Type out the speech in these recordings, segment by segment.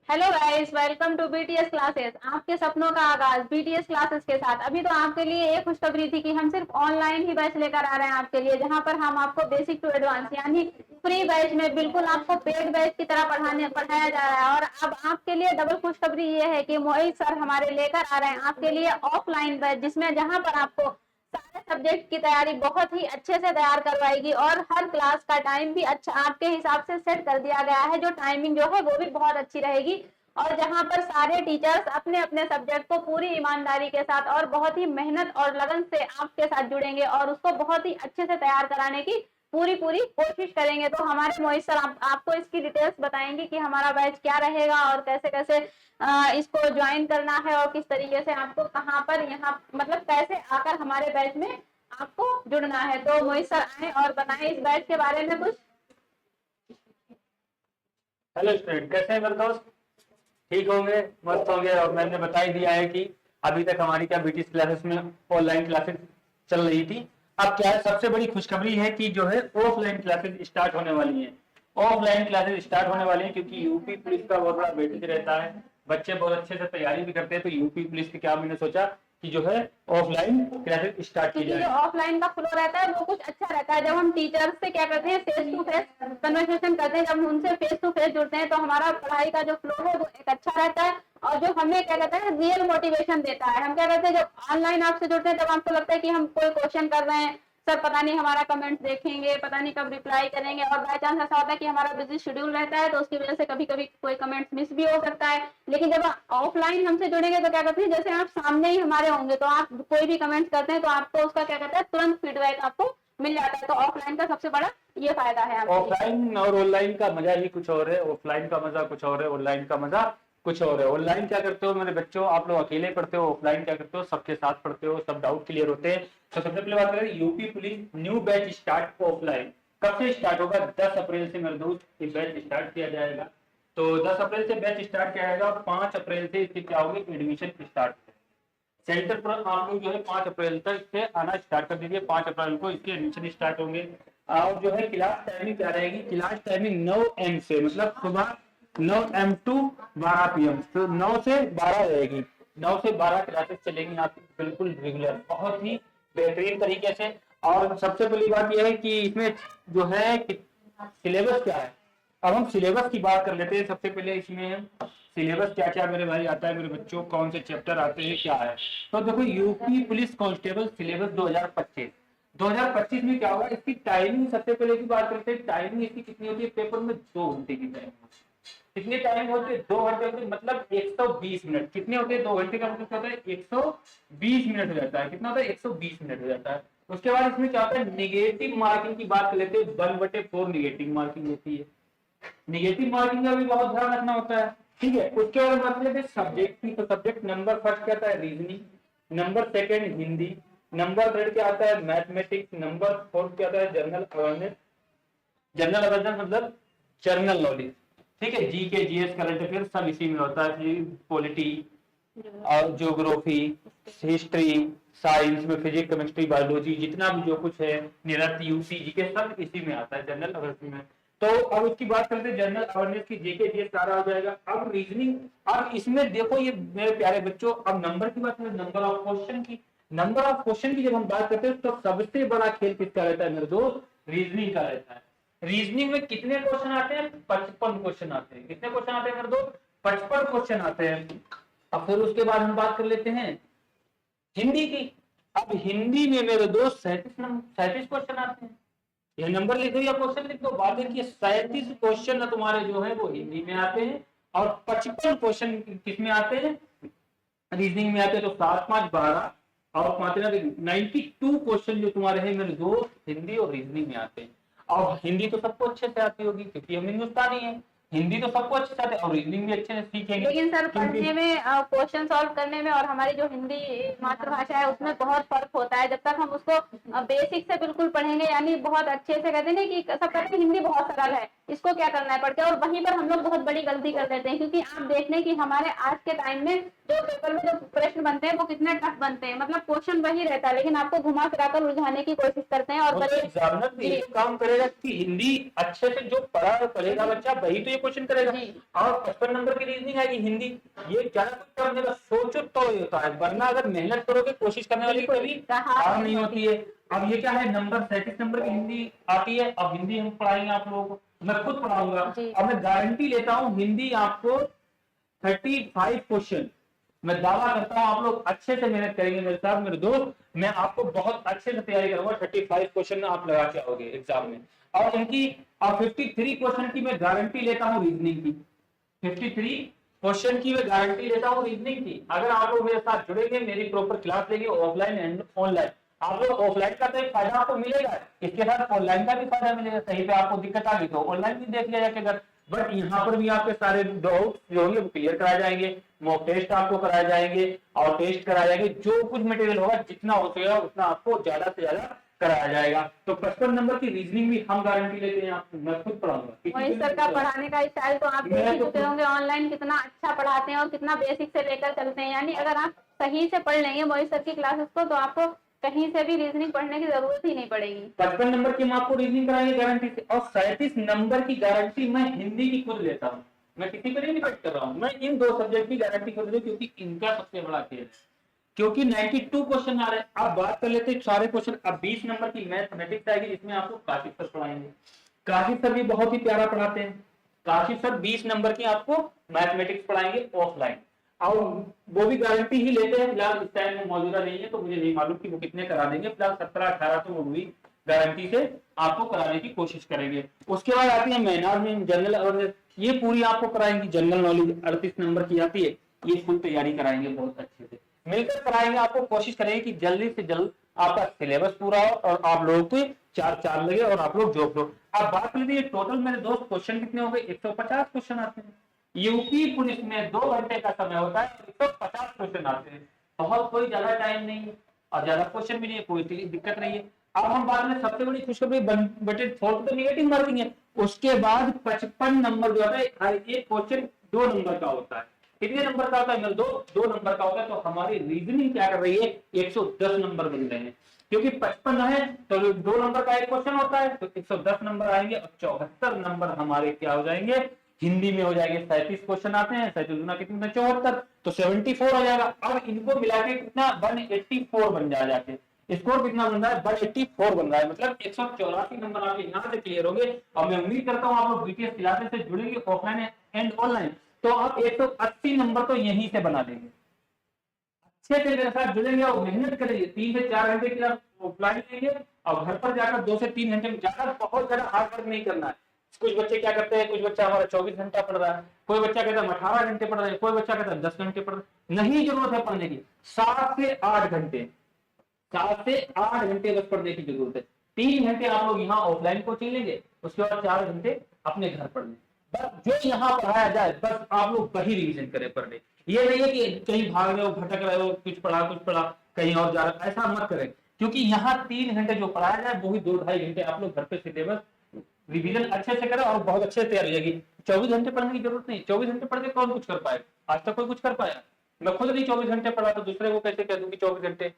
Hello guys, welcome to BTS classes. आपके सपनों का आगाज बीटीएस क्लासेस के साथ। अभी तो आपके लिए एक खुशखबरी थी कि हम सिर्फ ऑनलाइन ही बैच लेकर आ रहे हैं आपके लिए, जहां पर हम आपको बेसिक टू एडवांस यानी फ्री बैच में बिल्कुल आपको पेड बैच की तरह पढ़ाया जा रहा है। और अब आपके लिए डबल खुशखबरी ये है कि मोहित सर हमारे लेकर आ रहे हैं आपके लिए ऑफलाइन बैच, जिसमें जहां पर आपको सारे सब्जेक्ट की तैयारी बहुत ही अच्छे से तैयार करवाएगी और हर क्लास का टाइम भी अच्छा आपके हिसाब से सेट कर दिया गया है। जो टाइमिंग जो है वो भी बहुत अच्छी रहेगी और जहां पर सारे टीचर्स अपने अपने सब्जेक्ट को पूरी ईमानदारी के साथ और बहुत ही मेहनत और लगन से आपके साथ जुड़ेंगे और उसको बहुत ही अच्छे से तैयार कराने की पूरी पूरी कोशिश करेंगे। तो हमारे मोहित सर आपको इसकी डिटेल्स बताएंगे कि हमारा बैच क्या रहेगा और कैसे कैसे इसको ज्वाइन करना है और किस तरीके से आपको कहाँ पर यहाँ मतलब कैसे आकर हमारे बैच में आपको जुड़ना है। तो मोहित सर आए और बताएं इस बैच के बारे में कुछ। हेलो स्टूडेंट, कैसे हैं मेरे दोस्त? ठीक होंगे, मस्त होंगे। और मैंने बता ही दिया है कि अभी तक हमारी क्या बीटीएस क्लासेस में ऑनलाइन क्लासेस चल रही थी। अब क्या है, सबसे बड़ी खुशखबरी है कि जो है ऑफलाइन क्लासेस स्टार्ट होने वाली हैं। ऑफलाइन क्लासेस स्टार्ट होने वाली हैं क्योंकि यूपी पुलिस का बहुत बड़ा वेटेज रहता है। बच्चे बहुत अच्छे से तैयारी भी करते हैं, तो यूपी पुलिस की क्या मैंने सोचा कि जो है ऑफलाइन क्लासेस स्टार्ट की क्योंकि जो जाए। ऑफलाइन का फ्लो रहता है वो कुछ अच्छा रहता है। जब हम टीचर्स से क्या करते हैं, फेस टू फेस कन्वर्सेशन करते हैं, जब हम उनसे फेस टू फेस जुड़ते हैं तो हमारा पढ़ाई का जो फ्लो है वो एक अच्छा रहता है और जो हमें क्या कहते हैं रियल मोटिवेशन देता है। हम क्या करते हैं जब ऑनलाइन आपसे जुड़ते हैं तब आपको लगता है कि हम कोई क्वेश्चन कर रहे हैं, सर पता नहीं हमारा कमेंट देखेंगे, पता नहीं कब रिप्लाई करेंगे, और बाय चांस ऐसा होता है कि हमारा बिजी शेड्यूल रहता है तो उसकी वजह से कभी कभी कोई कमेंट मिस भी हो सकता है। लेकिन जब ऑफलाइन हमसे जुड़ेंगे तो क्या करते हैं, जैसे आप सामने ही हमारे होंगे तो आप कोई भी कमेंट करते हैं तो आपको उसका क्या कहते हैं तुरंत फीडबैक आपको मिल जाता है। तो ऑफलाइन का सबसे बड़ा ये फायदा है आपके लिए। ऑफलाइन और ऑनलाइन का मजा ही कुछ और है। ऑफलाइन का मजा कुछ और है, ऑनलाइन का मजा कुछ और है। ऑनलाइन क्या करते हो मेरे बच्चों, आप लोग अकेले पढ़ते हो। ऑफलाइन क्या करते हो, सबके साथ पढ़ते हो, सब डाउट क्लियर होते हैं। तो सबसे पहले बात करें, UP police new batch start offline कब से स्टार्ट होगा? 10 अप्रैल से मेरे दोस्त ये बैच स्टार्ट किया जाएगा। तो 10 अप्रैल से बैच स्टार्ट किया जाएगा और 5 अप्रैल से इसके क्या होंगे, एडमिशन स्टार्ट। सेंटर पर आप लोग जो है 5 अप्रैल तक से आना स्टार्ट कर दीजिए। 5 अप्रैल को इसके एडमिशन स्टार्ट होंगे। और जो है क्लास टाइमिंग क्या रहेगी? क्लास टाइमिंग 9 एम से, मतलब सुबह 9 एम टू 12 पीएम, तो 9 से 12 रहेगी। 9 से 12 क्लासेस चलेगी आपकी बिल्कुल रेगुलर, बहुत ही बेहतरीन तरीके से। और सबसे बड़ी बात यह है कि इसमें जो है सिलेबस क्या है। अब हम सिलेबस की बात कर लेते हैं। सबसे पहले इसमें सिलेबस क्या क्या मेरे भाई आता है, मेरे बच्चों कौन से चैप्टर आते हैं, क्या है। तो देखो, यूपी पुलिस कांस्टेबल सिलेबस 2025। 2025 में क्या होगा, इसकी टाइमिंग सबसे पहले की बात करते हैं। टाइमिंग इसकी कितनी होती है? पेपर में 2 घंटे की टाइमिंग। कितनी टाइम होती है? 2 घंटे होती है, मतलब 120 मिनट। कितने होते हैं 2 घंटे का? मतलब क्या होता है, 120 मिनट हो जाता है। कितना होता है? 120 मिनट हो जाता है। उसके बाद इसमें क्या होता है, निगेटिव मार्किंग की बात कर लेते हैं। 1/4 निगेटिव मार्किंग होती है। निगेटिव मार्किंग का भी बहुत ध्यान रखना होता है। ठीक है, उसके बाद बात करते हैं सब्जेक्ट की। तो सब्जेक्ट नंबर फर्स्ट क्या आता है? Reasoning. Number second Hindi. Number third क्या आता है? मैथमेटिक्स। नंबर फोर्थ क्या आता है? General awareness. जनरल अवेयरनेस मतलब जनरल नॉलेज। ठीक है, जीके जीएस करंट अफेयर सब इसी में होता है। पॉलिटी और ज्योग्राफी, हिस्ट्री, साइंस में फिजिक्स केमिस्ट्री बायोलॉजी, जितना भी जो कुछ है, निरत यूसी जीके सब इसी में आता है, जनरल अवेयरनेस में। तो अब उसकी बात करते हैं जनरल अवेयरनेस की। जीके जीएस सारा हो जाएगा। अब रीजनिंग। अब इसमें देखो ये मेरे प्यारे बच्चों, अब नंबर की बात करें, नंबर ऑफ क्वेश्चन की। नंबर ऑफ क्वेश्चन की जब हम बात करते हैं तो सबसे बड़ा खेल किसका रहता है मेरे दोस्त? रीजनिंग का रहता है। रीजनिंग में कितने क्वेश्चन आते हैं? 55 क्वेश्चन आते हैं। कितने क्वेश्चन आते हैं मेरे दोस्त? 55 क्वेश्चन आते हैं। अब फिर उसके बाद हम बात कर लेते हैं हिंदी की। अब हिंदी में मेरे दोस्त 37 क्वेश्चन आते हैं। यह नंबर लिख दो या क्वेश्चन लिख दो। बात देखिए, 37 क्वेश्चन तुम्हारे जो है वो हिंदी में आते हैं और 55 क्वेश्चन किसमें आते हैं? रीजनिंग में आते हैं। तो 7 5 12 और 5 92 क्वेश्चन जो तुम्हारे हैं मेरे दोस्त हिंदी और रीजनिंग में आते हैं। और हिंदी तो सबको अच्छे से आती होगी क्योंकि हम हिंदुस्तानी है। हिंदी तो सबको अच्छे से आती है और रीजनिंग भी अच्छे से सीखेंगे। लेकिन सर क्योंकि पढ़ने में क्वेश्चन सॉल्व करने में और हमारी जो हिंदी मातृभाषा है उसमें बहुत फर्क होता है। जब तक हम उसको बेसिक से बिल्कुल पढ़ेंगे यानी बहुत अच्छे से, कहते हैं कि सब कहते हैं हिंदी बहुत सरल है, इसको क्या करना है पढ़ के, और वहीं पर हम लोग बहुत बड़ी गलती कर देते हैं। क्योंकि आप देख लें कि हमारे आज के टाइम में जो पेपर में जो प्रश्न बनते हैं वो कितने टफ बनते हैं। मतलब क्वेश्चन वही रहता है लेकिन आपको घुमा फिराकर उलझाने की कोशिश करते हैं और एग्जामिनर भी काम करेगा कि हिंदी अच्छे से जो पढ़ेगा बच्चा वही तो ये क्वेश्चन करेगा। जी। और 55 नंबर की रीजनिंग आएगी हिंदी। ये ज्यादा कुछ करने का सोचो तो ये होता है, वरना अगर मेहनत करोगे, कोशिश करने वाले की कभी हार नहीं होती है। अब ये क्या है, नंबर 37 नंबर की हिंदी आती है। अब हिंदी हम पढ़ाएंगे आप लोगों को, मैं खुद पढ़ाऊंगा। जी। अब मैं गारंटी लेता हूँ हिंदी आपको 35 क्वेश्चन, मैं दावा करता हूं आप लोग अच्छे से मेहनत करेंगे मेरे साथ मेरे दोस्त, मैं आपको बहुत अच्छे से तैयारी करूंगा। 35 क्वेश्चन आप लगा के आओगे एग्जाम में। और इनकी 53 क्वेश्चन की मैं गारंटी लेता हूं रीजनिंग की। 53 क्वेश्चन की मैं गारंटी लेता हूं रीजनिंग की। अगर आप लोग मेरे साथ जुड़ेंगे, मेरी प्रॉपर क्लास लेंगे ऑफलाइन एंड ऑनलाइन, आप लोग ऑफलाइन का तो एक फायदा आपको मिलेगा, इसके साथ ऑनलाइन का भी फायदा मिलेगा। कहीं पे आपको दिक्कत आ गई तो ऑनलाइन भी देख लिया जाएगा। बट यहाँ पर भी आपके सारे डाउट जो होंगे वो क्लियर कराए जाएंगे, मॉक टेस्ट आपको कराए जाएंगे और टेस्ट कराए जाएंगे। जो कुछ मटेरियल होगा जितना हो सकेगा उतना आपको ज्यादा से ज्यादा कराया जाएगा। तो 55 नंबर की रीजनिंग भी हम गारंटी लेते हैं, आपको मैं खुद पढ़ाऊंगा। वही सर का पढ़ाने का स्टाइल तो आप देख ही चुके होंगे ऑनलाइन, कितना अच्छा पढ़ाते हैं और कितना बेसिक से लेकर चलते हैं। यानी अगर आप सही से पढ़ लेंगे मोहित सर की क्लासेस को तो आपको कहीं से भी रीजनिंग पढ़ने की जरूरत ही नहीं पड़ेगी। 55 नंबर की हम आपको रीजनिंग कराएंगे गारंटी से, और 37 नंबर की गारंटी मैं हिंदी की खुद लेता हूँ। मैं किसी पर नहीं डिपेंड कर रहा हूँ, मैं इन दो सब्जेक्ट की गारंटी खुद लेता हूँ, क्योंकि इनका सबसे बड़ा खेल है। क्योंकि 92 क्वेश्चन आ रहे हैं। अब बात कर लेते हैं सारे क्वेश्चन। अब 20 नंबर की मैथमेटिक्स आएगी, जिसमें आपको काशिफ सर पढ़ाएंगे। काशिफ सर भी बहुत ही प्यारा पढ़ाते हैं। काशिफ सर 20 नंबर की आपको मैथमेटिक्स पढ़ाएंगे ऑफलाइन, और वो भी गारंटी ही लेते हैं। फिलहाल इस टाइम में मौजूदा नहीं है तो मुझे नहीं मालूम कि वो कितने करा देंगे। फिलहाल 17-18 तो वो भी गारंटी से आपको कराने की कोशिश करेंगे। उसके बाद आती है मैनार में जनरल अवेयरनेस, ये पूरी आपको कराएंगे। जनरल नॉलेज 38 नंबर की आती है, ये फुल तैयारी कराएंगे बहुत अच्छे से, मिलकर कराएंगे। आपको कोशिश करेंगे कि जल्दी से जल्द आपका सिलेबस पूरा हो और आप लोगों को 4 लगे और आप लोग जॉब लो। अब बात कर लीजिए टोटल मेरे दोस्त क्वेश्चन कितने हो गए, 150 क्वेश्चन आते हैं। यूपी पुलिस में 2 घंटे का समय होता है, 150 क्वेश्चन आते हैं। बहुत कोई ज्यादा टाइम नहीं है और ज्यादा क्वेश्चन भी नहीं है, कोई दिक्कत नहीं है। अब हम बात में सबसे बड़ी खुशखबरी बटे फोर्थ तो निगेटिव मार्किंग है। उसके बाद 55 नंबर जो है एक क्वेश्चन 2 नंबर का होता है। कितने नंबर का होता है मेरे दोस्त, 2 नंबर का होता है। तो हमारी रीजनिंग क्या कर रही है, 110 नंबर बन रहे हैं। क्योंकि 55 है तो 2 नंबर का एक क्वेश्चन होता है, तो 110 नंबर आएंगे और 74 नंबर हमारे क्या हो जाएंगे, हिंदी में हो जाएंगे। 37 क्वेश्चन आते हैं, 37 गुना कितने 74, तो 74 हो जाएगा। अब इनको मिला के कितना 184 बन जाके स्कोर कितना बन रहा है, 184 बन रहा है। मतलब 184 नंबर आपके यहाँ से क्लियर होंगे। और मैं उम्मीद करता हूँ आप लोग बीटीएस क्लासेस से जुड़ेंगे ऑफलाइन एंड ऑनलाइन, तो आप 180 नंबर तो यहीं से बना देंगे। अच्छे से मेरे साथ जुड़ेंगे और मेहनत करेंगे। 3 से 4 घंटे की आप ऑफलाइन लेंगे और घर पर जाकर 2 से 3 घंटे में जाकर बहुत ज्यादा हार्ड वर्क नहीं करना है। कुछ बच्चे क्या करते हैं, कुछ बच्चा हमारा 24 घंटा पढ़ रहा है, कोई बच्चा कहता है 18 घंटे पढ़ रहे हैं, कोई बच्चा कहता है 10 घंटे पढ़ रहे हैं। नहीं जरूरत है पढ़ने की, 7 से 8 घंटे, 7 से 8 घंटे बस पढ़ने की जरूरत है। 3 घंटे आप लोग यहाँ ऑफलाइन कोचिंग लेंगे, उसके बाद 4 घंटे अपने घर पढ़ लें। बस जो यहाँ पढ़ाया जाए बस आप लोग वही रिवीजन करें पर डे। ये नहीं है कि कहीं भाग रहे हो, भटक रहे हो, कुछ पढ़ा कहीं और जा रहे, ऐसा मत करें। क्योंकि यहाँ 3 घंटे जो पढ़ाया जाए वही 2-2.5 घंटे आप लोग घर पे सिलेबस रिवीजन अच्छे से करें और बहुत अच्छे से तैयारी रहेगी। 24 घंटे पढ़ने की जरूरत नहीं। 24 घंटे पढ़ के कौन कुछ कर पाए, आज तक कोई कुछ कर पाया? मैं खुद नहीं 24 घंटे पढ़ा तो दूसरे को कैसे कह दूं कि 24 घंटे।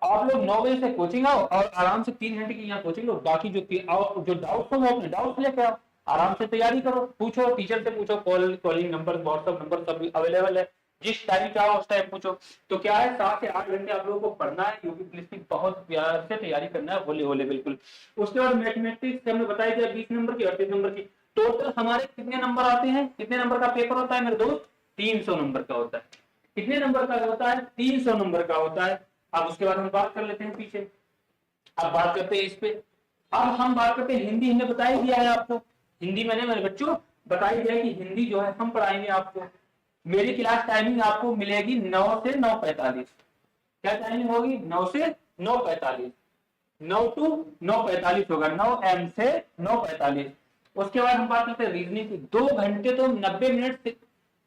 आप लोग 9 बजे से कोचिंग आओ और आराम से 3 घंटे की यहाँ कोचिंग लो। बाकी जो डाउट्स हो वो अपने डाउट्स लेके आओ, आराम से तैयारी करो, पूछो टीचर से पूछो, कॉलिंग नंबर व्हाट्सएप नंबर सब अवेलेबल है, जिस टाइम चाहो उस टाइम पूछो। तो क्या है 7 से 8 घंटे आप लोगों को पढ़ना है, यूपी पुलिस की बहुत प्यार से तैयारी करना है, होले होले बिल्कुल। उसके बाद मैथमेटिक्स हमने बताया गया 20 नंबर की 38 नंबर की। टोटल हमारे कितने नंबर आते हैं, कितने नंबर का पेपर होता है मेरे दोस्त, 300 नंबर का होता है। कितने नंबर का होता है, 300 नंबर का होता है। अब उसके बाद हम बात कर लेते हैं पीछे, अब बात करते हैं इस पे। अब हम बात करते हैं हिंदी, हमने बताया दिया है आपको। हिंदी मैंने मेरे बच्चों बताई दिया है कि हिंदी जो है हम पढ़ाएंगे आपको। मेरी क्लास टाइमिंग आपको मिलेगी 9 से 9:45। क्या टाइमिंग होगी, 9 से 9:45, 9 to 9:45 होगा, 9 AM से 9:45। उसके बाद हम बात करते हैं रीजनिंग की। 2 घंटे तो 90 मिनट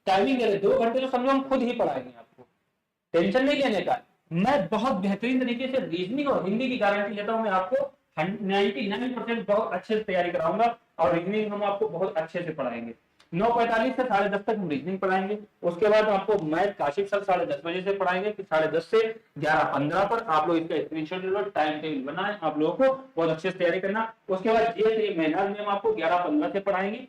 टाइमिंग है, 2 घंटे तो समझो हम खुद ही पढ़ाएंगे आपको, टेंशन नहीं लेने का। मैं बहुत बेहतरीन तरीके से रीजनिंग और हिंदी की गारंटी लेता हूं। मैं आपको 99% बहुत अच्छे से तैयारी कराऊंगा और रीजनिंग हम आपको बहुत अच्छे से पढ़ाएंगे। 9:45 से 10:30 तक हम रीजनिंग पढ़ाएंगे। उसके बाद आपको मैथ काशिफ सर 10:30 बजे से पढ़ाएंगे, फिर 10:30 से 11:15 पर आप लोग इसका स्क्रीनशॉट ले लो, टाइम टेबल बनाए, आप लोगों को बहुत अच्छे से तैयारी करना। उसके बाद जीएस मेहनत में हम आपको 11:15 से पढ़ाएंगे।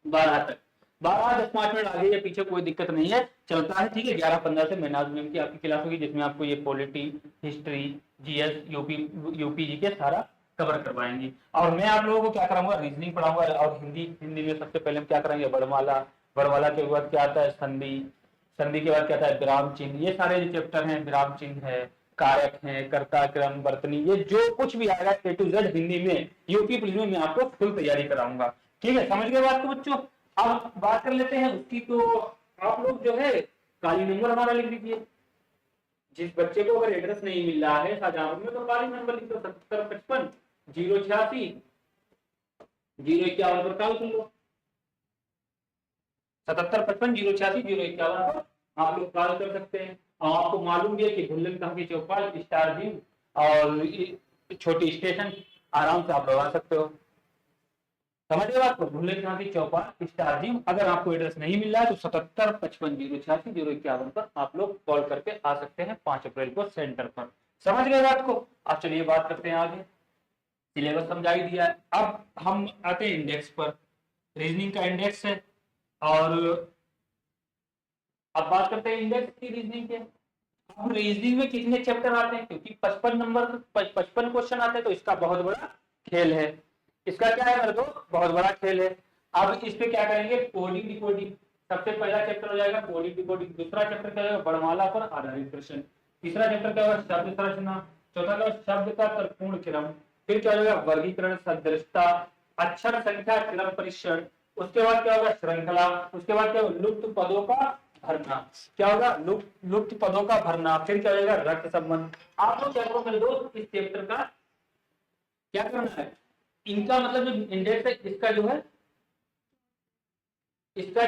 12 तक, 12 10-5 मिनट आगे या पीछे कोई दिक्कत नहीं है, चलता है, ठीक है। 11-15 से मैनाज मैम की आपकी क्लास होगी, जिसमें आपको ये पॉलिटी, हिस्ट्री, जीएस, यूपी जी के सारा कवर करवाएंगे। और मैं आप लोगों को क्या कराऊंगा, रीजनिंग पढ़ाऊंगा। और हिंदी में सबसे पहले हम क्या कराएंगे, वर्णमाला, वर्णमाला के बाद क्या आता है, संधि, संधि के बाद क्या आता है, विराम चिन्ह। ये सारे जो चैप्टर हैं, विराम चिन्ह है, कारक है, कर्ता, क्रम, वर्तनी, ये जो कुछ भी आएगा A to Z हिंदी में, यूपी पुलिस में मैं आपको फुल तैयारी कराऊंगा, ठीक है। समझ गए बात को बच्चों। अब बात कर लेते हैं उसकी। तो आप लोग जो है काली नंबर हमारा लिख दीजिए। जिस बच्चे को अगर एड्रेस नहीं मिल रहा है शाहजहांपुर में, तो काली नंबर लिख दो, 7755-086-051 पर कॉल कर लो। 7755-086-051 पर आप लोग कॉल कर सकते हैं। और आपको मालूम भी है कि भुल्लन की चौपाल, स्टार जिम और छोटी स्टेशन आराम से आप लगा सकते हो। समझिए बात को, भुल्लन की चौपाल, स्टार जिम। अगर आपको एड्रेस नहीं मिल रहा है तो 7755-086-051 पर आप लोग कॉल करके आ सकते हैं 5 अप्रैल को सेंटर पर। समझ गए बात को। अब चलिए बात करते हैं आगे। सिलेबस समझा ही दिया है। अब हम आते हैं इंडेक्स पर। रीजनिंग का इंडेक्स है, और अब बात करते हैं इंडेक्स की रीजनिंग के। अब रीजनिंग में कितने चैप्टर आते हैं, क्योंकि 55 क्वेश्चन आते हैं, तो इसका बहुत बड़ा खेल है। इसका क्या है मेरे दोस्त, बहुत बड़ा खेल है। अब इस पे क्या करेंगे, कोडिंग डिकोडिंग। सबसे पहला चैप्टर हो जाएगा कोडिंग डिकोडिंग। दूसरा चैप्टर क्या होगा, वर्णमाला पर आधारित प्रश्न। तीसरा चैप्टर क्या होगा, शब्द संरचना। चौथा क्या होगा, शब्द का तर्कपूर्ण क्रम। फिर क्या होगा, वर्गीकरण, सदृशता, अक्षर संख्या, क्रम परीक्षण। उसके बाद क्या होगा, श्रृंखला। उसके बाद क्या होगा, लुप्त पदों का भरना। क्या होगा, लुप्त पदों का भरना। फिर क्या होगा, रक्त संबंध। आप लोग क्या करो मेरे दोस्त, इस चैप्टर का क्या करना है, इनका मतलब जो इंडेक्स है इसका जो है, इसका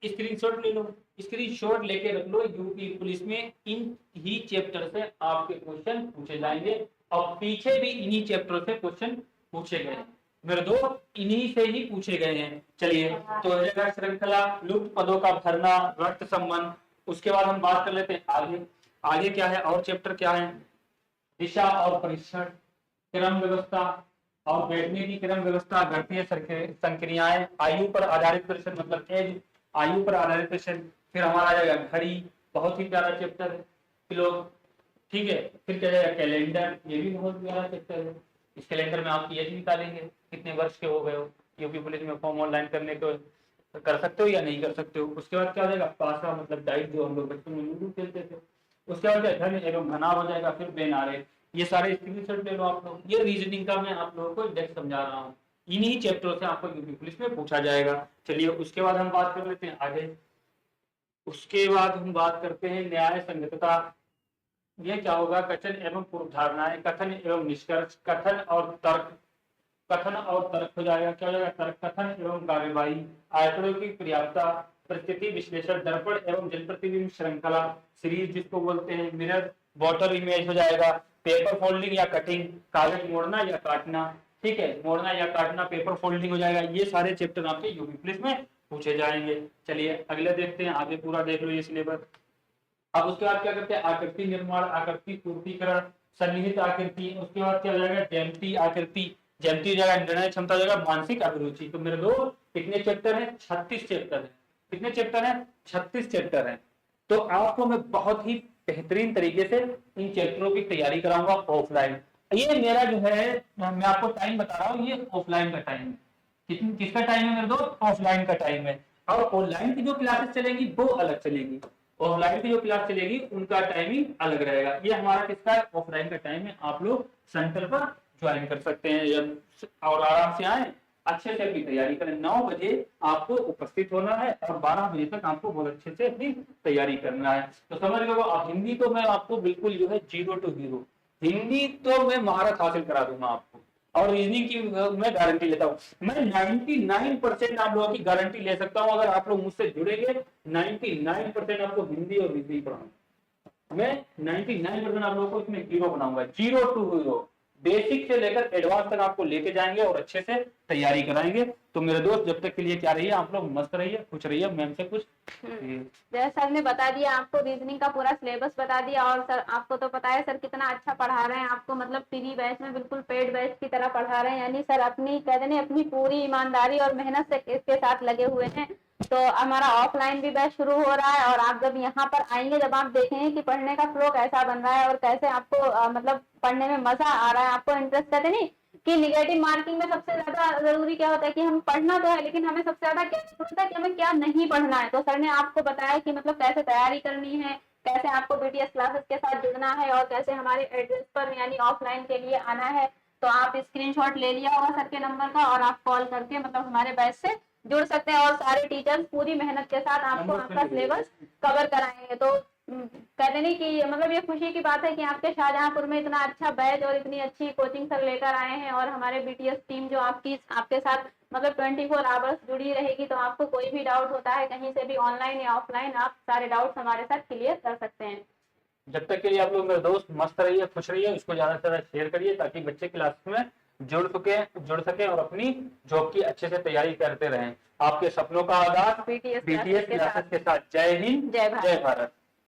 स्क्रीनशॉट ले लो। स्क्रीनशॉट लेके रख लो। यूपी पुलिस में इन ही चैप्टर से आपके क्वेश्चन पूछे जाएंगे, और पीछे भी इन्हीं चैप्टर से क्वेश्चन पूछे गए हैं मेरे दोस्त, इन्हीं से ही पूछे गए हैं। चलिए, तो श्रृंखला, लुप्त पदों का भरना, रक्त संबंध। उसके बाद हम बात कर लेते हैं आगे। आगे क्या है, और चैप्टर क्या है, दिशा और परीक्षण, क्रम व्यवस्था और बैठने की क्रम व्यवस्था, गणितीय संक्रियाएं, आयु पर आधारित प्रश्न, मतलब एज, आयु पर आधारित प्रश्न। फिर हमारा आ जाएगा घड़ी, बहुत ही प्यारा चैप्टर है किलो, ठीक है। फिर क्या जाएगा, कैलेंडर, ये भी बहुत प्यारा चैप्टर है। इस कैलेंडर में आप एज निकालेंगे, कितने वर्ष के हो गए हो। यूपी पुलिस में फॉर्म ऑनलाइन करने को कर सकते हो या नहीं कर सकते हो। उसके बाद क्या हो जाएगा, पासा, मतलब डाइट, जो हम लोग बचपन में लूडो खेलते थे। उसके बाद क्या, घन एवं घनाभ हो जाएगा। फिर बेनारे। ये सारे स्क्रीनशॉट ले लो आप लोग। ये रीजनिंग का मैं आप लोगों को इंडेक्स समझा रहा हूँ, इन्हीं चैप्टरों से आपको यूपी पुलिस में पूछा जाएगा। चलिए, उसके बाद हम बात कर लेते हैं आगे। उसके बाद हम बात करते हैं न्याय संगतता। ये क्या होगा, कथन एवं पूर्व धारणाएं, कथन एवं निष्कर्ष, कथन और तर्क। कथन और तर्क हो जाएगा, क्या हो जाएगा, तर्क, कथन एवं कार्यवाही, आयतनों की पर्याप्तता, परिस्थिति विश्लेषण, दर्पण एवं जल प्रतिबिंब श्रृंखला, सीरीज जिसको बोलते हैं, मिरर, वाटर इमेज हो जाएगा, पेपर फोल्डिंग या कटिंग, कागज मोड़ना या काटना, ठीक है, मोड़ना या काटना, पेपर फोल्डिंग हो जाएगा। ये सारे चैप्टर आपके यूपी पुलिस में पूछे जाएंगे। चलिए अगले देखते हैं, आगे पूरा देख लो ये सिलेबस। अब उसके बाद क्या करते हैं, आकृति निर्माण, आकृति पूर्तिकरण, सन्निहित आकृति। उसके बाद क्या हो जाएगा, ज्यामिति आकृति, ज्यामिति हो जाएगा, निर्णय क्षमता हो जाएगा, मानसिक अभिरुचि। तो मेरे दो कितने चैप्टर हैं, 36 चैप्टर है। कितने चैप्टर हैं, 36 चैप्टर हैं। तो आपको मैं बहुत ही बेहतरीन तरीके से इन चैप्टरों की तैयारी कराऊंगा ऑफलाइन। ये मेरा जो है, मैं आपको टाइम बता रहा हूँ, ये ऑफलाइन का टाइम है। किसका टाइम है मेरे दोस्त, ऑफलाइन का टाइम है। और ऑनलाइन की जो क्लासेस चलेंगी वो अलग चलेगी। ऑफलाइन की जो क्लास चलेगी उनका टाइमिंग अलग रहेगा। ये हमारा किसका है, ऑफलाइन का टाइम है। आप लोग सेंटर पर ज्वाइन कर सकते हैं और आराम से आए, अच्छे से अपनी तैयारी करें। 9 बजे आपको उपस्थित होना है और 12 बजे तक आपको बहुत अच्छे से अपनी तैयारी करना है। तो समझ लो, आप हिंदी तो मैं आपको बिल्कुल जो है 0 to 0 हिंदी तो मैं महारत हासिल करा दूंगा आपको। और रीजनिंग की मैं गारंटी लेता हूँ, मैं 99% आप लोगों की गारंटी ले सकता हूँ। अगर आप लोग मुझसे जुड़ेंगे, 99% आपको हिंदी और रीजनिंग पढ़ाऊंगा मैं। 99% आप लोगों को इसमें 0 बनाऊंगा, 0 to 0। बेसिक से लेकर एडवांस तक आपको लेके जाएंगे और अच्छे से तैयारी कराएंगे। तो मेरे दोस्त जब तक के लिए क्या रहिए, आप लोग मस्त रहिए, खुश रहिए, मैम से कुछ जैसे सर ने बता दिया आपको, रीजनिंग का पूरा सिलेबस बता दिया, और सर आपको तो पता है सर कितना अच्छा पढ़ा रहे हैं आपको, मतलब फ्री बैच में बिल्कुल पेड बैच की तरह पढ़ा रहे हैं, यानी सर अपनी कहते नहीं अपनी पूरी ईमानदारी और मेहनत से इसके साथ लगे हुए हैं। तो हमारा ऑफलाइन भी बैच शुरू हो रहा है, और आप जब यहाँ पर आएंगे, जब आप देखेंगे कि पढ़ने का फ्लो कैसा बन रहा है और कैसे आपको मतलब पढ़ने में मजा आ रहा है, आपको इंटरेस्ट कहते नहीं कि निगेटिव मार्किंग में सबसे ज्यादा जरूरी क्या होता है कि हम पढ़ना तो है, लेकिन हमें सबसे ज्यादा क्या होता है कि हमें क्या नहीं पढ़ना है। तो सर ने आपको बताया कि मतलब कैसे तैयारी करनी है, कैसे आपको बीटीएस क्लासेस के साथ जुड़ना है, और कैसे हमारे एड्रेस पर यानी ऑफलाइन के लिए आना है। तो आप स्क्रीनशॉट ले लिया होगा सर के नंबर का, और आप कॉल करके मतलब हमारे बैच से जुड़ सकते हैं, और सारे टीचर्स पूरी मेहनत के साथ आपको आपका सिलेबस कवर कराएंगे। तो कहते नहीं कि मतलब ये खुशी की बात है कि आपके शाहजहांपुर में इतना अच्छा बैच और इतनी अच्छी कोचिंग सर लेकर आए हैं, और हमारे बीटीएस टीम जो आपके साथ मतलब 24 आवर्स जुड़ी रहेगी। तो आपको कोई भी डाउट होता है कहीं से भी, ऑनलाइन या ऑफलाइन, आप सारे डाउट्स हमारे साथ क्लियर कर सकते हैं। जब तक के लिए आप लोग मेरे दोस्त मस्त रहिए, खुश रहिए, इसको ज्यादा से ज्यादा शेयर करिए ताकि बच्चे क्लास में जुड़ सके और अपनी जॉब की अच्छे से तैयारी करते रहें। आपके सपनों का आगाज बीटीएस बीटीएस क्लासेस के साथ। जय हिंद, जय जय भारत।